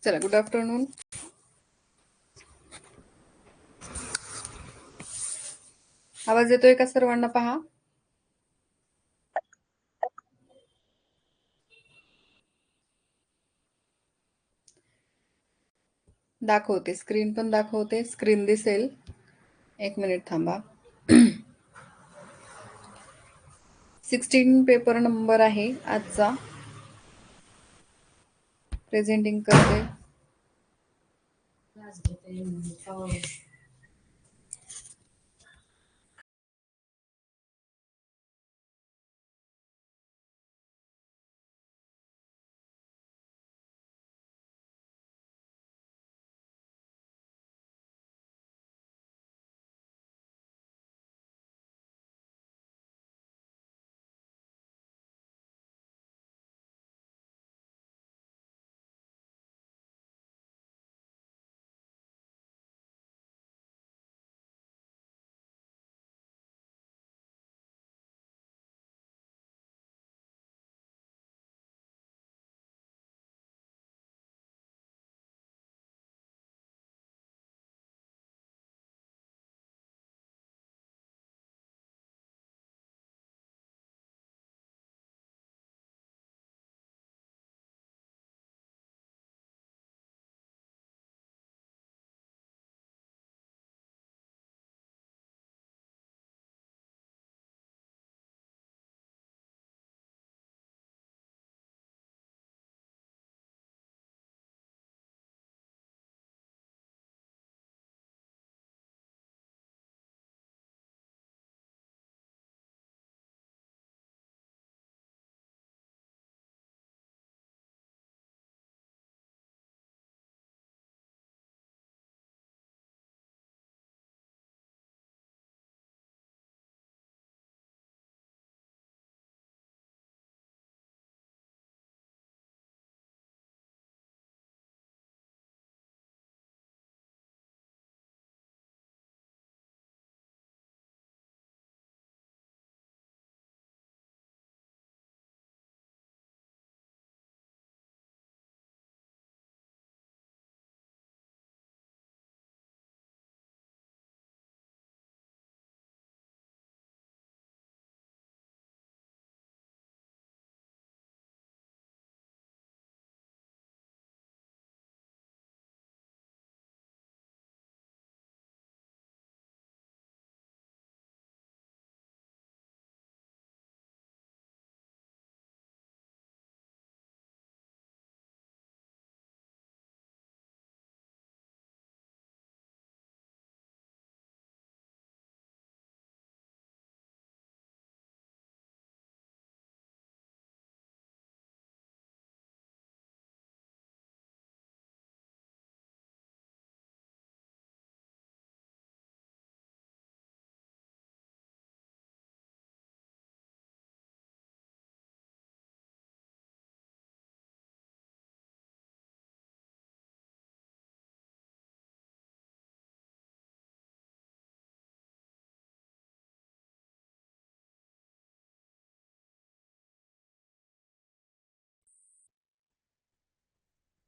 चला, good afternoon. आवाज येतोय का सर्वांना? पहा. दाखवते, स्क्रीन पण दाखवते. स्क्रीन दिसेल. एक मिनिट थांबा. 16 पेपर नंबर आहे आजचा. प्रेझेंटिंग करते.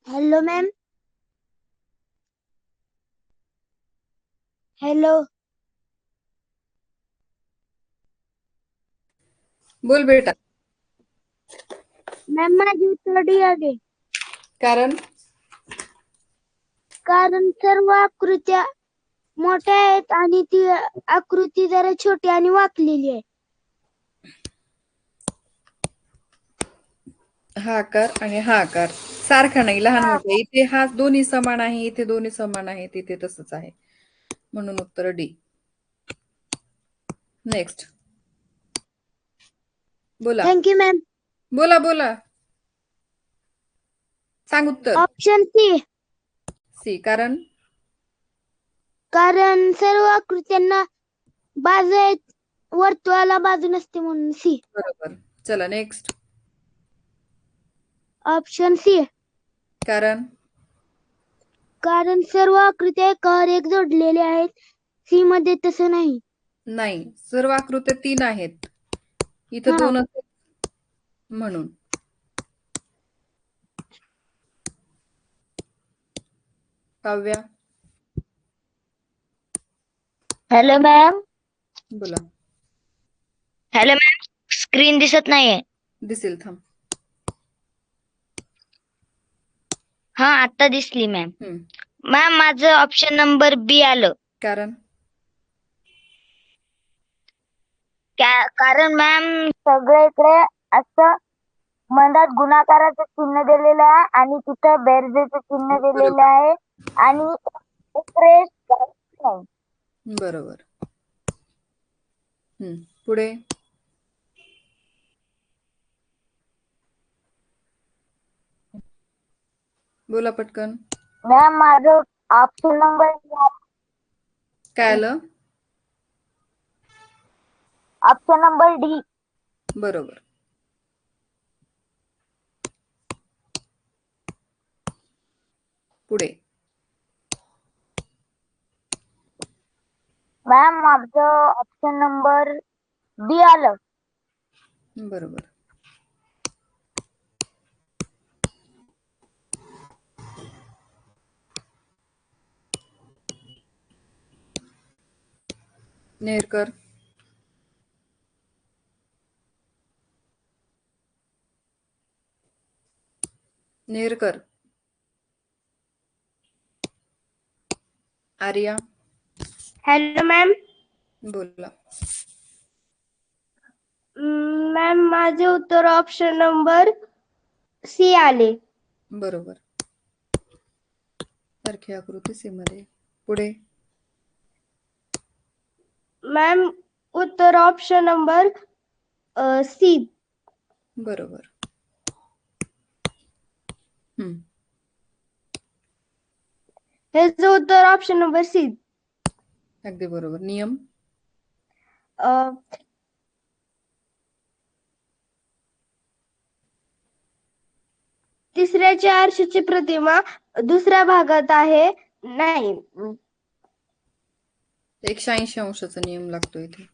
Hello ma'am. हेलो. बोल बेटा. मैम माझी उत्तर डी आले. कारण कारण सर्व आकृत्या मोठ्या आहेत आणि ती आकृती जरा छोटी आणि वाकलेली आहे. हा आकार आणि हा आकार सारखा नाही, लहान हा. मोठा. इथे हा दोन्ही समान आहे, इथे दोन्ही समान आहे, तिथे तसंच आहे. म्हणून उत्तर डी. नेक्स्ट. बोला. Thank you ma'am. बोला बोला. सांग उत्तर. Option C. सी. कारण कारण सर्व आकृत्यांना बाजू आहेत, वर्तुळाला बाजू नसते म्हणून सी. बरोबर. चला नेक्स्ट. Option C. कारण कारण सर्व आकृत्या एकावर एक जोडलेल्या आहेत. सी मध्ये तसं नाही. नाही, सर्व आकृत्या 3 आहेत. इथं हा. 2 आहेत म्हणून. Kavya hello ma'am. बोला. हॅलो मॅम, स्क्रीन दिसत नाहीये. दिसेल, थांब. हा, आता दिसली मॅम. हम्म. मॅम, माझं ऑप्शन नंबर बी आलं. कारण कारण मॅम सगळं इकडे असं मधात गुणाकाराचं चिन्ह दिलेलं आहे आणि तिथं बेरजेचं चिन्ह दिलेलं बरोबर आहे आणि इकडे नाही. बरोबर. पुढे बोला पटकन. मॅम, माझं ऑप्शन नंबर काय आलं? Option number D. बरोबर. पुढे मॅम, माझं ऑप्शन नंबर बी आलं. बरोबर. Nerkar Nerkar Arya hello ma'am. बोला. मॅम, माझे उत्तर ऑप्शन नंबर सी आले. बरोबर. सारखी आकृती सी मध्ये. पुढे मॅम, उत्तर ऑप्शन नंबर सी. बरोबर. ह्याचं उत्तर ऑप्शन नंबर सी. अगदी बरोबर. नियम तिसऱ्याच्या आरशाची प्रतिमा दुसऱ्या भागात आहे. नाही, 180 अंशाचा नियम लागतो इथे.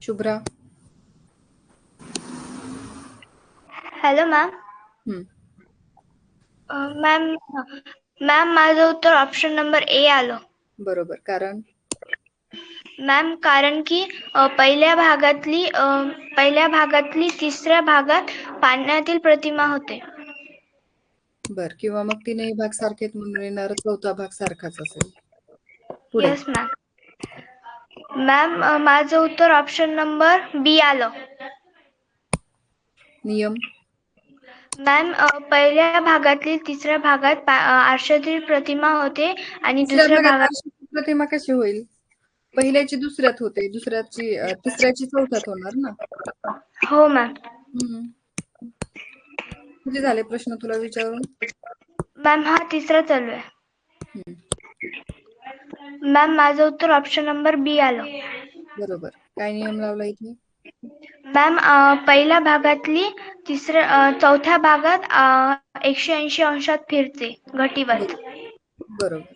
Shubhra hello ma'am. मॅम, माझं उत्तर ऑप्शन नंबर ए आलं. बरोबर. कारण मॅम, कारण की पहिल्या भागातली तिसऱ्या भागात पाण्यातील प्रतिमा होते. बर. किंवा मग तीनही भाग सारखेच म्हणून येणार, चौथा भाग सारखाच असेल. पुढे येस मॅम. मॅम, माझं उत्तर ऑप्शन नंबर बी आलं. नियम मॅम, पहिल्या भागातील तिसऱ्या भागात आरशातील प्रतिमा होते आणि तिसऱ्या दुसऱ्या भागात भागात आरशाची प्रतिमा कशी होईल? पहिल्याची दुसऱ्यात होते, तिसऱ्याची चौथ्यात होणार ना. हो मॅम. किती झाले प्रश्न तुला विचारून? मॅम, हा तिसरा चालू आहे. मॅम, माझं उत्तर ऑप्शन नंबर बी आलं. बरोबर. काय नियम लावला इथे? मॅम, पहिल्या भागातली चौथ्या भागात 180 अंशात फिरते घटीवत. बरोबर.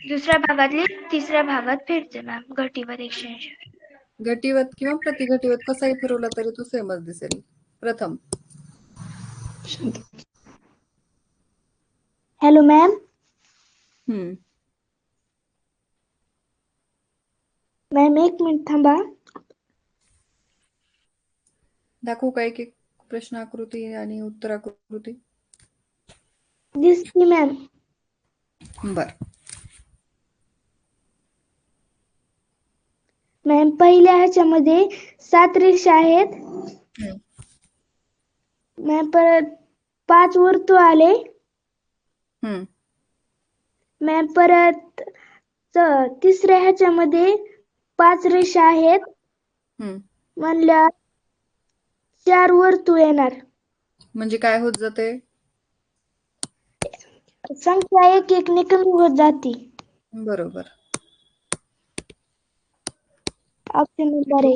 दुसऱ्या भागातली तिसऱ्या भागात फिरते मॅम घटीवत 180. घटीवत किंवा प्रतिघटीवत कसाही फिरवला तरी तो सेमच दिसेल. प्रथम हॅलो मॅम. मॅम, 1 मिनिट थांबा. दाखवू का एक एक प्रश्न आकृती आणि उत्तर आकृती? दिसली मॅम. बर. मॅम, पहिल्या ह्याच्यामध्ये 7 रेषा आहेत. मॅम, परत 5 वर्तुळ आले. मॅम, परत तिसऱ्या ह्याच्यामध्ये 5 रेषा आहेत. म्हणल्या 4 वर्तुळ येणार. म्हणजे काय होत जाते? संख्या एक एक ने कमी होत जाते. बरोबर. ऑप्शन नंबर ए.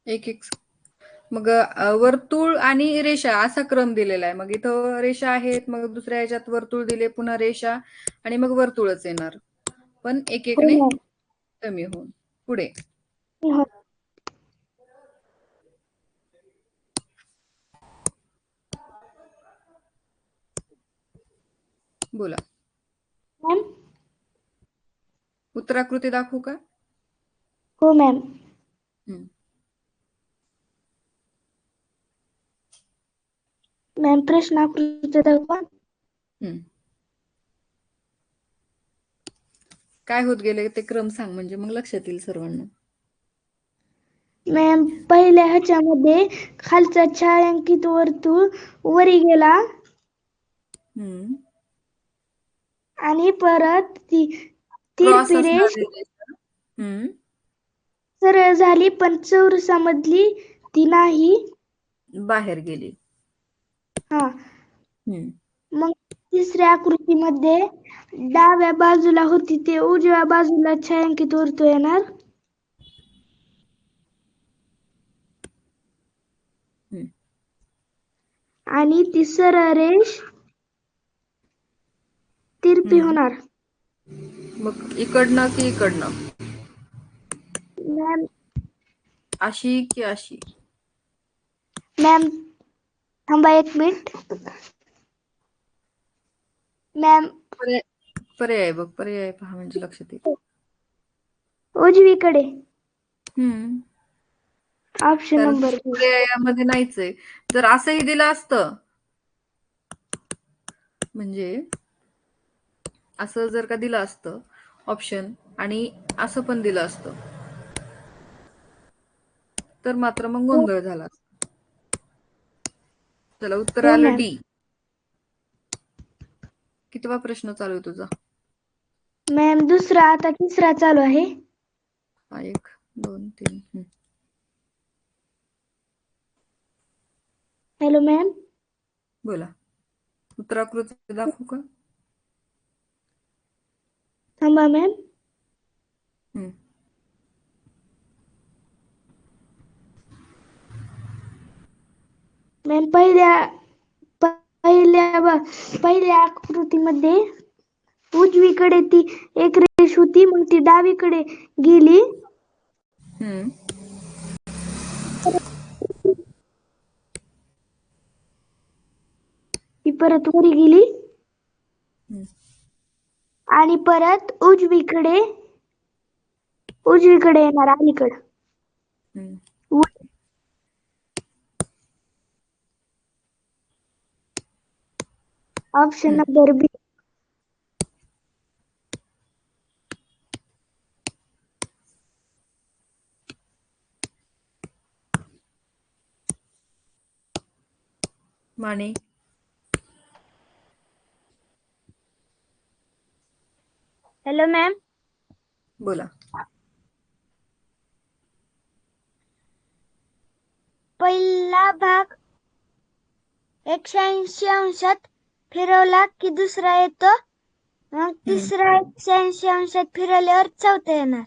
एक एक मग वर्तुळ आणि रेषा असा क्रम दिलेला आहे. मग इथं रेषा आहेत, मग दुसऱ्या ह्याच्यात वर्तुळ दिले, पुन्हा रेषा आणि मग वर्तुळच येणार, पण एक एक ने कमी होऊन. पुढे बोला. मॅम. उत्तराकृती दाखवू का? हो मॅम. हम्म. मॅम प्रश्न आकृती दाखवा. हम्म. काय होत गेले ते क्रम सांग, म्हणजे मग लक्षात येईल सर्वांना. मॅम पहिल्या ह्याच्यामध्ये खालचा छायांकित वर्तुळ वरी गेला हम्म. आणि परत ती क्रॉस तिरपी रेष असणारी रेषा. हम्म. सरळ झाली, पण चौरसामधली ती नाही. बाहेर गेली. हा. हम्म. मग तिसऱ्या आकृतीमध्ये डाव्या बाजूला होती ते उजव्या बाजूला छायांकित वर्तुळ येणार. हम्म. आणि ती सरळ रेष तिरपी हम्म. होणार. मग इकडनं की इकडनं, मॅम. अशी की अशी? मॅम थांबा 1 मिनिट. मॅम पर्याय पर्याय बघ, पर्याय पहा म्हणजे लक्षात येईल. उजवीकडे. हम्म. ऑप्शन कारण नंबर 2. पर्यायामध्ये नाहीच आहे. जर असंही दिलं असतं, म्हणजे असं जर का दिलं असतं ऑप्शन आणि असं पण दिलं असतं, तर मात्र मग गोंधळ झाला असता. चला, उत्तर हो आलं मॅम. डी. कितवा प्रश्न चालू आहे तुझा? मॅम दुसरा, आता तिसरा चालू आहे. 1 2 3. Hello ma'am. बोला. उत्तराकृती दाखवू का? थांबा मॅम. हम्म. मॅम पहिल्या आकृतीमध्ये उजवीकडे ती एक रेष होती, मग ती डावीकडे गेली. हम्म. ती परत वरी गेली हम्म. आणि परत उजवीकडे येणार अलीकडं. Hmm. Option hmm. Number B. माने. Hello ma'am. बोला. पहिला भाग 180 अंशात फिरवला की दुसरा येतो, मग तिसरा 180 अंशात फिरवल्यावर चौथा येणार.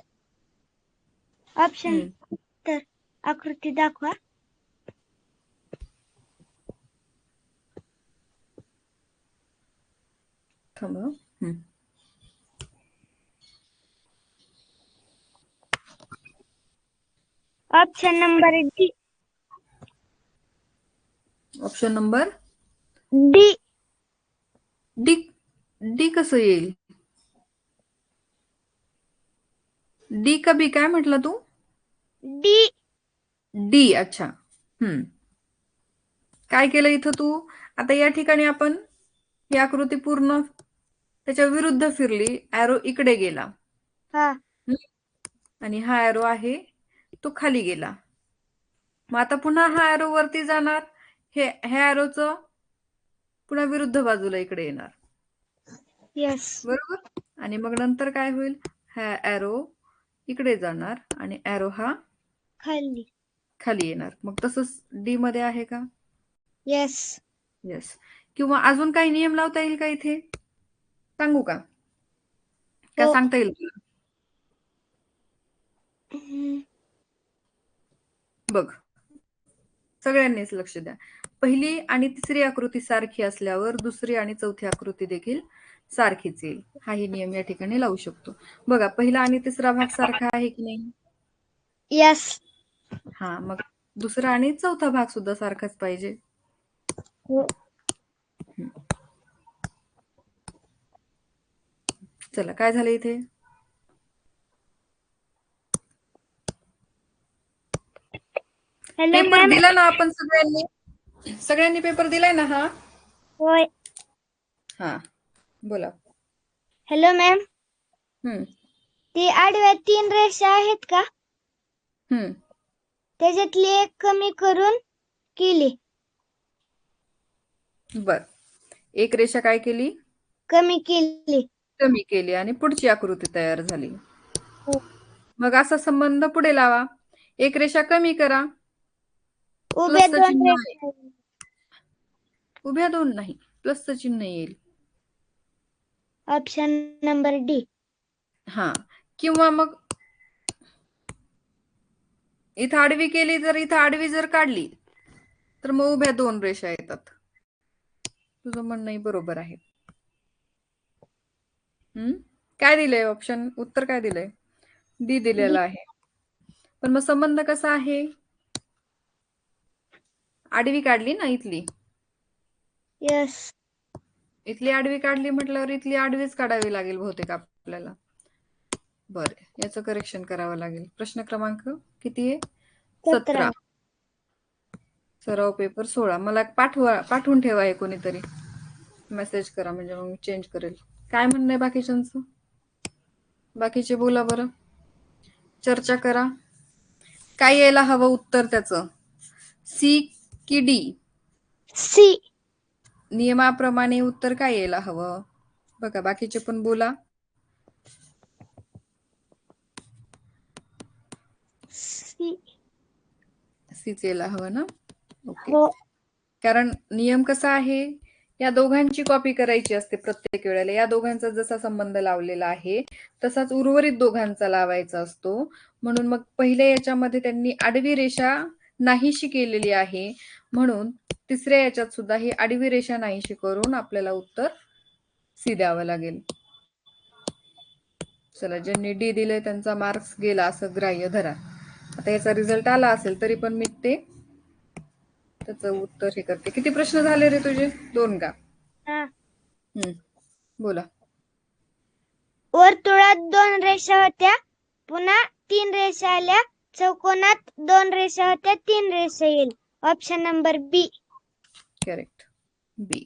ऑप्शन तर आकृती दाखवा. थांबा. हम्म. Option number D. Option number D. D. D कसं येईल? डी का बी, काय म्हटलं तू? डी. डी. अच्छा. हम्म. काय केलं इथं तू? आता या ठिकाणी आपण ही आकृती पूर्ण त्याच्या विरुद्ध फिरली, ॲरो इकडे गेला. हा. आणि हा ॲरो आहे तो खाली गेला. मग आता पुन्हा हा ॲरो वरती जाणार, ह्या ॲरोचं पुन्हा विरुद्ध बाजूला इकडे येणार. यस. बरोबर. आणि मग नंतर काय होईल? हा ॲरो इकडे जाणार आणि ॲरो हा खाली येणार. मग तसंच डी मध्ये आहे का? यस. येस. किंवा अजून काही नियम लावता येईल का इथे? सांगू का? का हो. सांगता येईल तुला? बघ, सगळ्यांनीच लक्ष द्या. पहिली आणि तिसरी आकृती सारखी असल्यावर दुसरी आणि चौथी आकृती देखील सारखीच येईल. हाही नियम या ठिकाणी लावू शकतो. बघा, पहिला आणि तिसरा भाग सारखा आहे की नाही? यस. हा, मग दुसरा आणि चौथा भाग सुद्धा सारखाच पाहिजे. हो. चला काय झालं इथे? Hello paper ma'am. दिला ना आपण सगळ्यांनी पेपर दिलाय ना हा? होय. हा बोला. Hello ma'am. हम्म ती आडव्या 3 रेषा आहेत का? हम्म त्याच्यातली एक कमी करून केली. बर. एक रेषा काय केली? कमी केली. कमी केली आणि पुढची आकृती तयार झाली. हो. मग असा संबंध पुढे लावा. एक रेषा कमी करा. उभ्या प्लसचं 2 चिन्ह आहे. रेषा. उभ्या 2 नाही, प्लसचं चिन्ह येईल. Option number D. हा किंवा मग इथं आडवी केली, जर इथं आडवी जर काढली तर मग उभ्या 2 रेषा येतात. तुझं म्हणणंही बरोबर आहे. काय दिलंय ऑप्शन? उत्तर काय दिलंय? डी दिलेलं आहे. पण मग संबंध कसा आहे? आडवी काढली ना इथली. यस. इथली आडवी काढली म्हटल्यावर इथली आडवीच काढावी लागेल बहुतेक आपल्याला. बरं, याचं करेक्शन करावं लागेल. प्रश्न क्रमांक किती आहे? 17. सराव पेपर 16. मला पाठवून ठेवा हे कोणीतरी. मेसेज करा म्हणजे मग मी चेंज करेल. काय म्हणणं आहे बाकीच्यांचं? बाकीचे बोला बरं. चर्चा करा. काय यायला हवं उत्तर त्याचं? सी की डी? सी. नियमाप्रमाणे उत्तर काय यायला हवं? बघा बाकीचे पण बोला. सी. सीच यायला हवं ना? ओके. हो. कारण नियम कसा आहे, या दोघांची कॉपी करायची असते प्रत्येक वेळेला. या दोघांचा जसा संबंध लावलेला आहे तसाच उर्वरित दोघांचा लावायचा असतो. म्हणून मग पहिल्या याच्यामध्ये त्यांनी आडवी रेषा नाहीशी केलेली आहे, म्हणून तिसऱ्या याच्यात सुद्धा ही आडवी रेषा नाहीशी करून आपल्याला उत्तर सी द्यावं लागेल. चला, ज्यांनी डी दिलंय त्यांचा मार्क्स गेला असं ग्राह्य धरा. आता याचा रिझल्ट आला असेल तरी पण मी त्याचं उत्तर हे करते. किती प्रश्न झाले रे तुझे? 2 का? बोला. वर्तुळात 2 रेषा होत्या, पुन्हा 3 रेषा आल्या. चौकोनात 2 रेषा होत्या, 3 रेषा येईल. Option number B. Correct, B.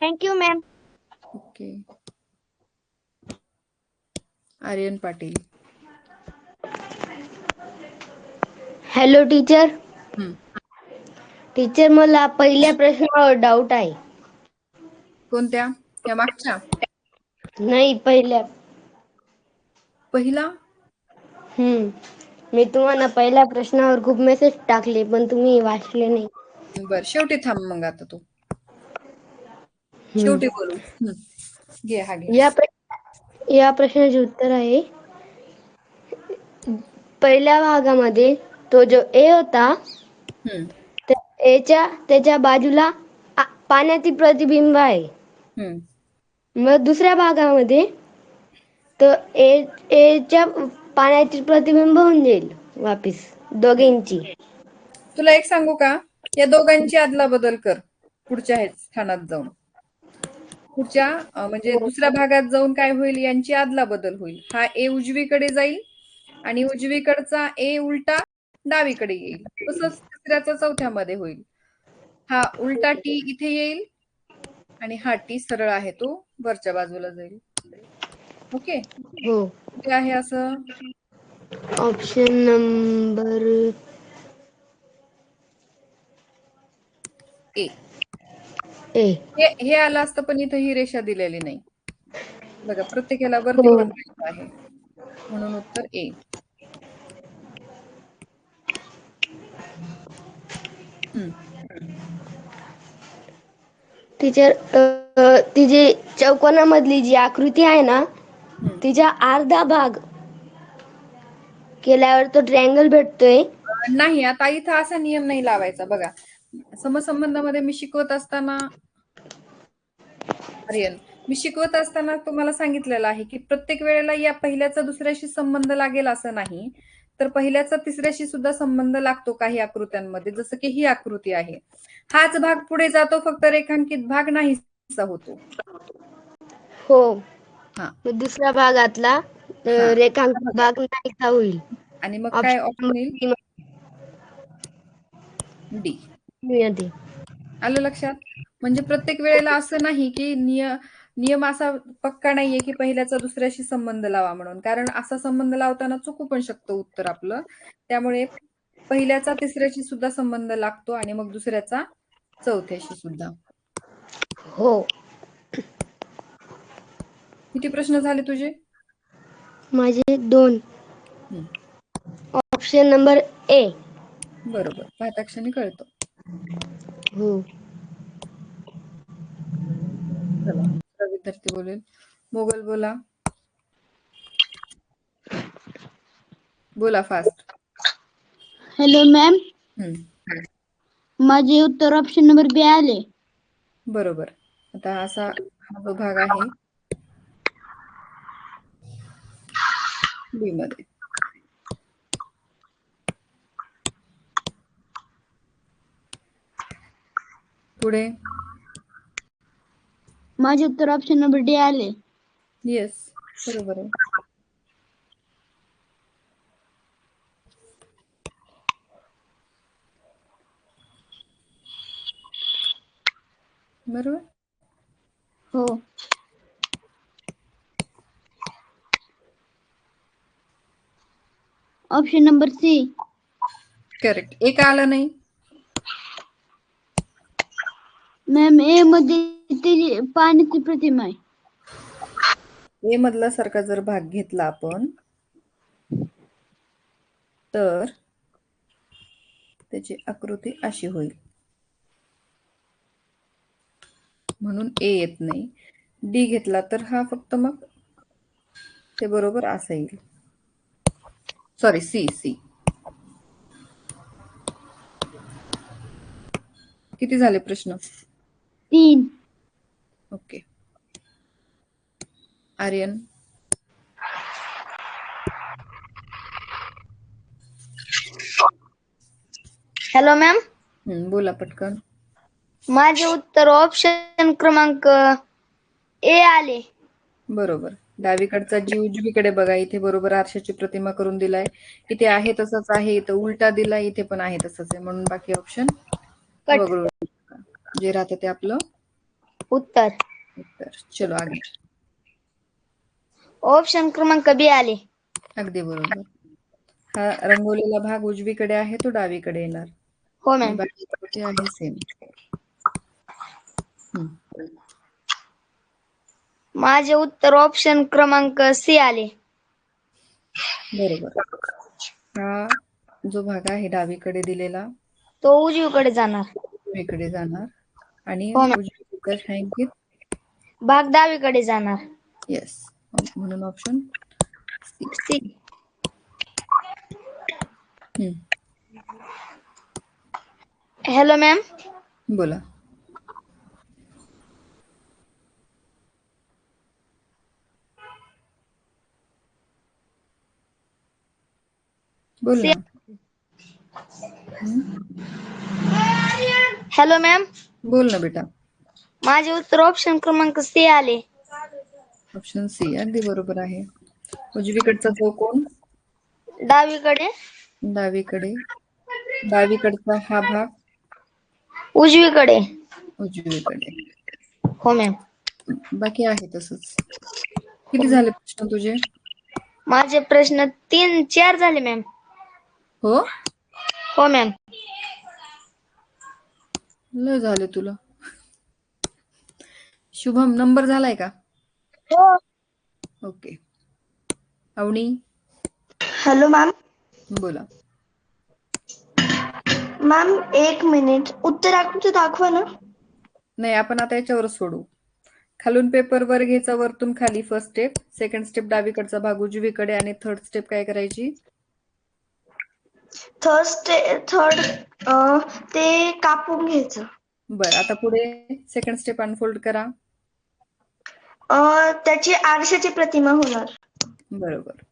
Thank you ma'am. Okay. Aryan Patil. Hello teacher. Hmm. Teacher, मला पहिल्या प्रश्नावर डाऊट आहे. कोणत्या? त्या मागच्या? नाही, पहिल्या. पहिला? मी तुम्हाला पहिल्या प्रश्नावर खूप मेसेज टाकले पण तुम्ही वाचले नाही. बर, शेवटी थांब मग आता तू. हम्म. शेवटी बोलू. घे हा घे. या प्रश्नाचे उत्तर आहे, पहिल्या भागामध्ये तो जो ए होता त्याच्या बाजूला पाण्याचे प्रतिबिंब आहे. मग दुसऱ्या भागामध्ये तर एच्या पाण्याचे प्रतिबिंब होऊन जाईल वापिस दोघींची. तुला एक सांगू का? या दोघांची अदला बदल कर पुढच्या स्थानात जाऊन. पुढच्या म्हणजे दुसऱ्या भागात जाऊन काय होईल, यांची अदला बदल होईल. हा ए उजवीकडे जाईल आणि उजवीकडचा ए उलटा डावीकडे येईल. तसंच तिसऱ्याचा चौथ्यामध्ये होईल. हा उलटा टी इथे येईल आणि हा टी सरळ आहे तो वरच्या बाजूला जाईल. ओके. हो. कुठे आहे असं? Option number A. ए. हे आलं असतं पण इथं ही रेषा दिलेली नाही बघा. प्रत्येकाला वरती हो. पण रेषा आहे, म्हणून उत्तर ए. टीचर, ती जी चौकोनामधली जी आकृती आहे ना, तिचा अर्धा भाग केल्यावर तो ट्रायंगल भेटतोय. नाही, आता इथं असा नियम नाही लावायचा. बघा, समसंबंधामध्ये मी शिकवत असताना तुम्हाला सांगितलेलं आहे की प्रत्येक वेळेला या पहिल्याचा दुसऱ्याशी संबंध लागेल असं नाही, तर पहिल्याचा तिसऱ्याशी सुद्धा संबंध लागतो काही आकृत्यांमध्ये. जसं की ही आकृती आहे, हाच भाग पुढे जातो, फक्त रेखांकित भाग नाही नाहीसा होतो. हो. हा मग दुसऱ्या भागातला हा रेखांकन भाग नाहीसा होईल. आणि मग काय ऑप्शन ऑप्शन नंबर येईल? D D. मध्ये. आलं लक्षात? म्हणजे प्रत्येक वेळेला असं नाही की नियम असा पक्का नाहीये की पहिल्याचा दुसऱ्याशी संबंध लावा म्हणून, कारण असा संबंध लावताना चुकू पण शकतं उत्तर आपलं. त्यामुळे पहिल्याचा तिसऱ्याशी सुद्धा संबंध लागतो आणि मग दुसऱ्याचा चौथ्याशी सुद्धा. हो. किती प्रश्न झाले तुझे? माझे 2. हम्म, ऑप्शन नंबर ए. बरोबर. पाहता क्षणी कळतं. हो. चला, दुसरा विद्यार्थी बोलेल. मोगल बोला. बोला फास्ट. हॅलो मॅम, माझे उत्तर ऑप्शन नंबर बी आले. बरोबर. आता असा हा जो भाग आहे बी मध्ये. पुढे. माझे उत्तर ऑप्शन नंबर डी आले. येस, बरोबर आहे. बरोबर. हो. Option number C. करेक्ट. एक आलं नाही. मॅम, ए मध्ये ती पाण्याची प्रतिमा आहे. ए मधला सारखा जर भाग घेतला आपण तर त्याची आकृती अशी होईल. म्हणून ए येत नाही. डी घेतला तर हा फक्त मग ते बरोबर असं येईल. Sorry, C. किती झाले प्रश्न? 3. ओके. आर्यन. हॅलो मॅम, बोला पटकन. माझे उत्तर ऑप्शन क्रमांक ए आले. बरोबर. डावीकडचा जी उजवीकडे बघा, इथे बरोबर आरशाची प्रतिमा करून दिलाय. इथे आहे तसंच आहे, इथं उलटा दिलाय, इथे पण आहे तसंच आहे. म्हणून बाकी ऑप्शन वगळून टाका. जे राहतं ते आपलं उत्तर. चलो आगे. ऑप्शन क्रमांक बी आले. अगदी बरोबर. हा रंगवलेला भाग उजवीकडे आहे, तो डावीकडे येणार. हो आणि मॅम. बाकी ते आहे सेम. माझे उत्तर ऑप्शन क्रमांक सी आले. बरोबर. हा जो भाग आहे डावीकडे दिलेला तो उजवीकडे जाणार. उजवीकडे जाणार आणि हो मॅम. उजवीकडे छायांकित भाग डावीकडे जाणार. येस. म्हणून option C. C. Hello ma'am, बोला. बोल सी. ना. हॅलो मॅम, बोल ना बेटा. माझे उत्तर ऑप्शन क्रमांक सी आले. ऑप्शन सी अगदी बरोबर आहे. उजवीकडचा चौकोन डावीकडे. डावीकडे, डावीकडचा हा भाग उजवीकडे. उजवीकडे. हो मॅम. बाकी आहे तसंच. किती झाले प्रश्न तुझे? माझे प्रश्न 3-4 झाले मॅम. हो, हो मॅम. लय झाले तुला. शुभम, नंबर झालाय का? हो. ओके. अवनी. Hello ma'am. बोला. Ma'am, 1 minute. उत्तर आकृती दाखवा ना. नाही, आपण आता याच्यावर सोडू. खालून पेपर वर घ्यायचा, वरतून खाली फर्स्ट स्टेप. सेकंड स्टेप डावीकडचा भाग उजवीकडे आणि थर्ड स्टेप काय करायची? थर्ड ते कापून घ्यायचं. बरं, आता पुढे सेकंड स्टेप अनफोल्ड करा. त्याची आरशाची प्रतिमा होणार. बरोबर.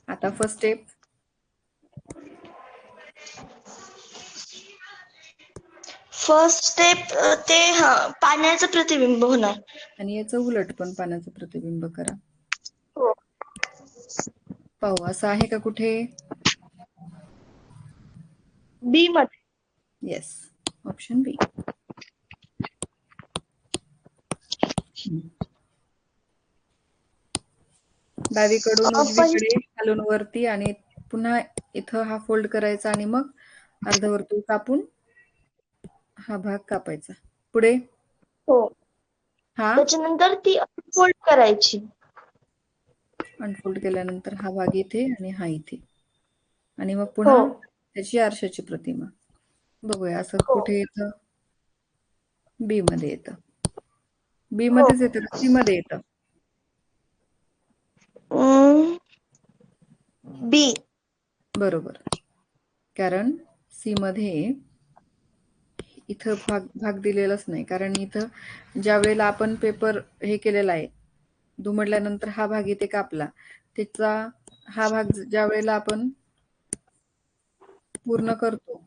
आता फर्स्ट स्टेप. फर्स्ट स्टेप ते पाण्याचं प्रतिबिंब होणार. आणि याचं उलट पण पाण्याचं प्रतिबिंब करा. हो. पाहू असं आहे का कुठे? बी मध्ये. येस, ऑप्शन बी. डावीकडून उजवीकडे, खालून वरती आणि पुन्हा इथं हा फोल्ड करायचा आणि मग अर्धवर्तुळ कापून हा भाग कापायचा. पुढे हो. हा त्याच्यानंतर ती फोल्ड करायची. अनफोल्ड केल्यानंतर हा भाग इथे आणि हा इथे आणि मग हो. पुन्हा त्याची आरशाची प्रतिमा. बघूया असं हो. कुठे येतं? बी मध्ये येतं. बी हो. मध्येच येतं का सी मध्ये येतं? बी. बरोबर. कारण सी मध्ये इथं भाग दिलेलाच नाही, कारण इथं ज्या वेळेला आपण पेपर हे केलेला आहे, दुमडल्यानंतर हा भाग इथे कापला, त्याचा हा भाग ज्या वेळेला आपण पूर्ण करतो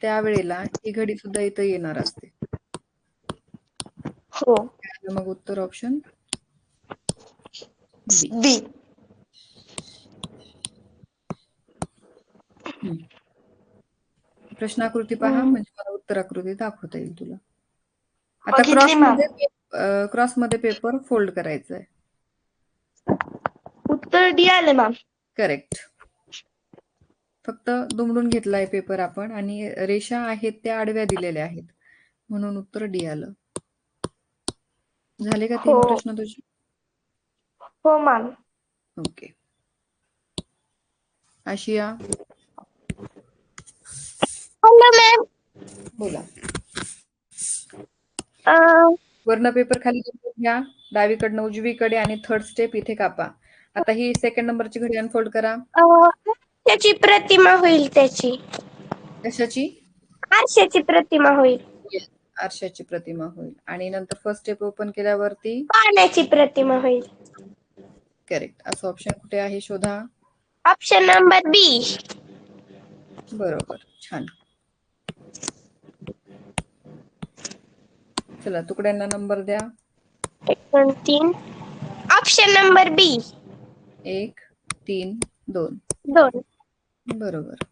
त्यावेळेला ही घडी सुद्धा इथं येणार असते. हो. मग उत्तर ऑप्शन बी. बी. प्रश्नाकृती पहा, म्हणजे मला उत्तर आकृती दाखवता येईल तुला. आता बघितली मॅम. क्रॉस मध्ये पेपर फोल्ड करायचा आहे. उत्तर डी आले मॅम. करेक्ट. फक्त दुमडून घेतलाय पेपर आपण आणि रेषा आहेत त्या आडव्या दिलेल्या आहेत, म्हणून उत्तर डी आलं. झाले का 3 प्रश्न तुझे? हो मॅम. ओके. आशिया, हॅलो मॅम. बोला. वरनं पेपर खाली घ्या, डावीकडनं उजवीकडे आणि थर्ड स्टेप इथे कापा. आता ही सेकंड नंबरची घडी अनफोल्ड करा. त्याची प्रतिमा होईल त्याची. कशाची? आरशाची प्रतिमा होईल. आरशाची प्रतिमा होईल. आणि नंतर फर्स्ट स्टेप ओपन केल्यावरती पाण्याची प्रतिमा होईल. करेक्ट. असं ऑप्शन कुठे आहे शोधा. ऑप्शन नंबर बी. बरोबर, छान. चला तुकड्यांना नंबर द्या. 1 2 3. ऑप्शन नंबर बी. 1 3 2. 2. बरोबर.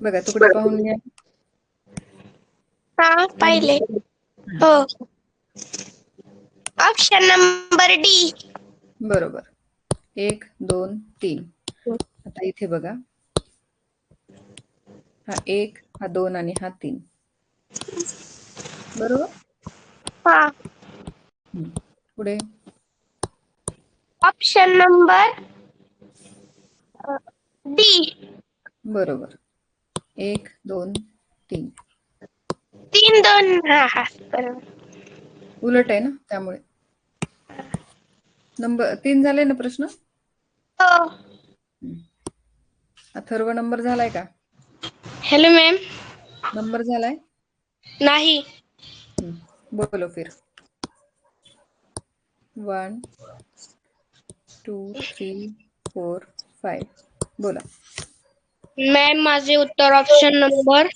बघा तुकडे पाहून घ्या. हा पाहिले. हो. Option number D. बरोबर. 1 2 3. आता इथे बघा, हा 1, हा 2 आणि हा 3. बरोबर. हा. पुढे ऑप्शन नंबर डी. बरोबर. 1 2 3. 3 2. हा बरोबर. उलट आहे ना, त्यामुळे नंबर 3 झाले ना प्रश्न. हो. अथर्व नंबर झालाय का? Hello ma'am. नंबर झालाय? नाही. बोलो फिर. 1 2 3 4 5. बोला. मॅम माझे उत्तर ऑप्शन नंबर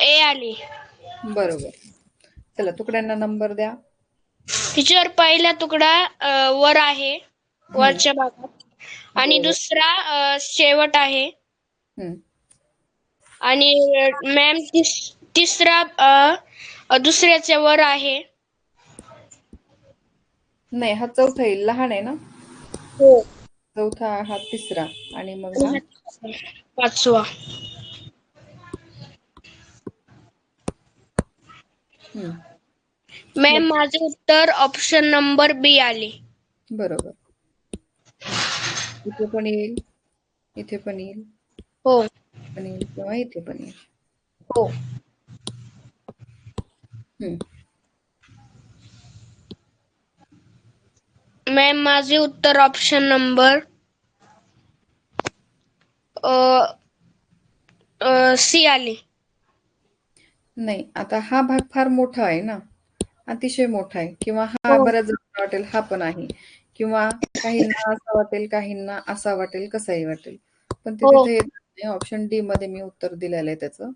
ए आली. बरोबर. चला तुकड्यांना नंबर द्या. टीचर पहिला तुकडा वर आहे, वरच्या भागात, आणि दुसरा शेवट आहे, आणि मॅम तिसरा दुसऱ्याच्या वर आहे. नाही, हा चौथा येईल, लहान आहे ना. हो. चौथा हा तिसरा आणि मग हा पाचवा. मॅम माझे उत्तर ऑप्शन नंबर बी आले. बरोबर. इथे पण येईल, इथे पण येईल, हो. पण येईल किंवा इथे पण येईल. हो. मॅम माझे उत्तर ऑप्शन नंबर सी आले. नाही, आता हा भाग फार मोठा आहे ना, अतिशय मोठा आहे किंवा हा हो. बऱ्याच जणांना वाटेल हा पण आहे किंवा काहींना असा वाटेल काहींना असा वाटेल कसाही वाटेल पण ते हो. तिथे येत नाही. ऑप्शन डी मध्ये मी उत्तर दिलेलं आहे त्याचं.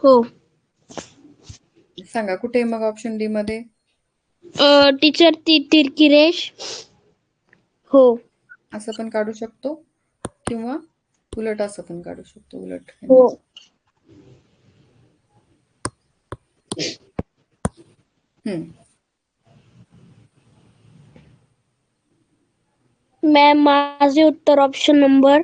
हो. सांगा कुठे आहे मग ऑप्शन डी मध्ये? टीचर ती तिरकी रेष. हो. असं पण काढू शकतो किंवा उलट असं पण काढू शकतो. उलट है हो. ना? हम्म. मॅम माझे उत्तर ऑप्शन नंबर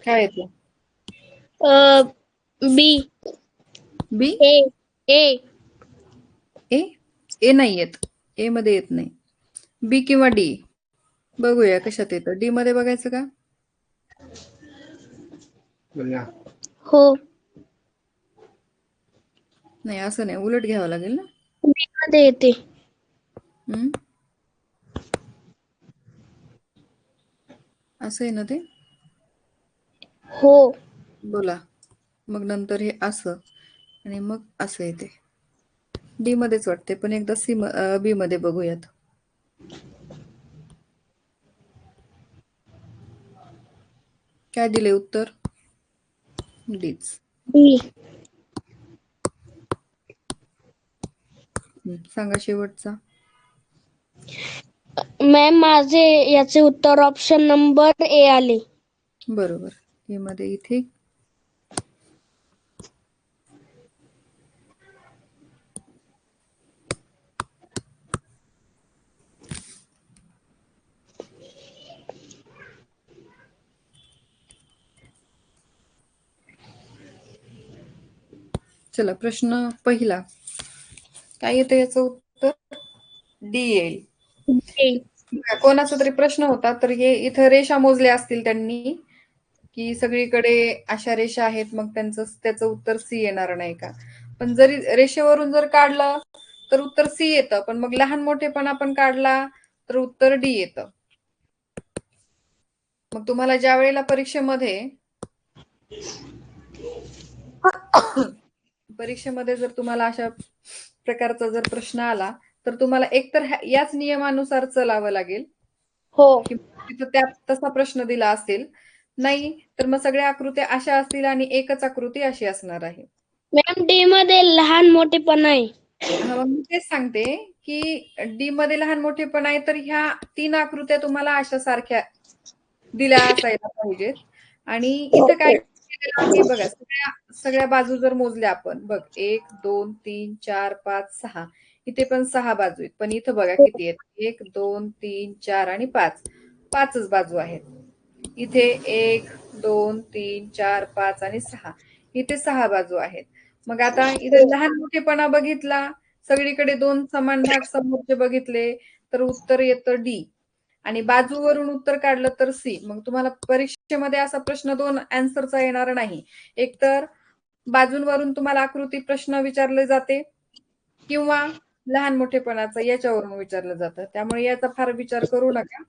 काय येतो? बी. बी. ए. ए. ए. ए नाही येत. ए मध्ये येत नाही. बी किंवा डी बघूया कशात येतं. डी मध्ये बघायचं का? हो. नाही असं नाही उलट घ्यावं लागेल ना. बी मध्ये येते. हम्म. असं आहे ना ते. हो. बोला मग नंतर हे असं आणि मग असं येते. डी मध्येच वाटते पण एकदा बी मध्ये बघूयात. काय दिले उत्तर? डीच. बी. सांगा शेवटचा. मॅम माझे याचे उत्तर ऑप्शन नंबर ए आले. बरोबर. ए मध्ये इथे चला प्रश्न पहिला. काय येतं याचं उत्तर? डी येईल. ए. कोणाचा तरी प्रश्न होता तर हे इथं रेषा मोजल्या असतील त्यांनी की सगळीकडे अशा रेषा आहेत मग त्याचं उत्तर सी येणार नाही का? पण जरी रेषेवरून जर काढलं तर उत्तर सी येतं पण मग लहान मोठेपण आपण काढला तर उत्तर डी येतं. मग तुम्हाला ज्या वेळेला परीक्षेमध्ये जर तुम्हाला अशा प्रकारचा जर प्रश्न आला तर तुम्हाला एकतर याच नियमानुसार चालावं लागेल. हो. तिथं तसा प्रश्न दिला असेल. नाही तर मग सगळ्या आकृत्या अशा असतील आणि एकच आकृती अशी असणार आहे. मॅम डी मध्ये लहान मोठेपण आहे. मग मी तेच सांगते की डी मध्ये लहान मोठेपण आहे तर ह्या 3 आकृत्या तुम्हाला अशा सारख्या दिल्या असायला पाहिजेत. आणि इथं काय केलेलं आहे बघा सगळ्या बाजू जर मोजल्या आपण बघ 1 2 3 4 5 6 इथे पण 6 बाजू आहेत पण इथं बघा किती आहेत 1 2 3 4 आणि 5 5च बाजू आहेत. इथे 1 2 3 4 5 आणि 6 इथे 6 बाजू आहेत. मग आता इथे लहान मोठेपणा बघितला सगळीकडे 2 समान भाग समोरचे बघितले तर उत्तर येतं डी. आणि बाजूवरून उत्तर काढलं तर सी. मग तुम्हाला परीक्षेमध्ये असा प्रश्न 2 आन्सरचा येणार नाही. एकतर बाजूंवरून तुम्हाला आकृती प्रश्न विचारले जाते किंवा लहान मोठेपणाचं याच्यावरून विचारलं जातं. त्यामुळे याचा फार विचार करू नका.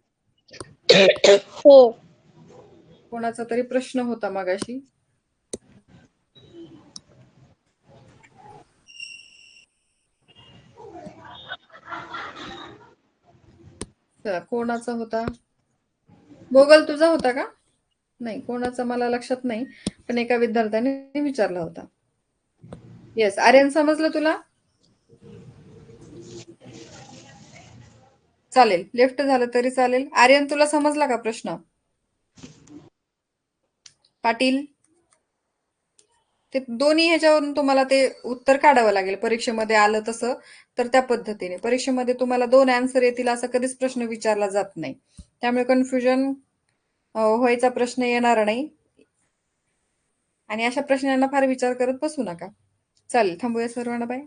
हो. कोणाचा तरी प्रश्न होता मगाशी. कोणाचा होता? गोगल तुझा होता का? नाही कोणाचा मला लक्षात नाही पण एका विद्यार्थ्याने विचारला होता. येस आर्यन समजलं तुला? चालेल लेफ्ट झालं तरी चालेल. आर्यन तुला समजला का प्रश्न? पाटील ते दोन्ही ह्याच्यावरून तुम्हाला ते उत्तर काढावं लागेल परीक्षेमध्ये आलं तसं तर त्या पद्धतीने. परीक्षेमध्ये तुम्हाला 2 आन्सर येतील असा कधीच प्रश्न विचारला जात नाही. त्यामुळे कन्फ्युजन व्हायचा प्रश्न येणार नाही. आणि अशा प्रश्नांना फार विचार करत बसू नका. चालेल थांबूया सर्वांना बाय.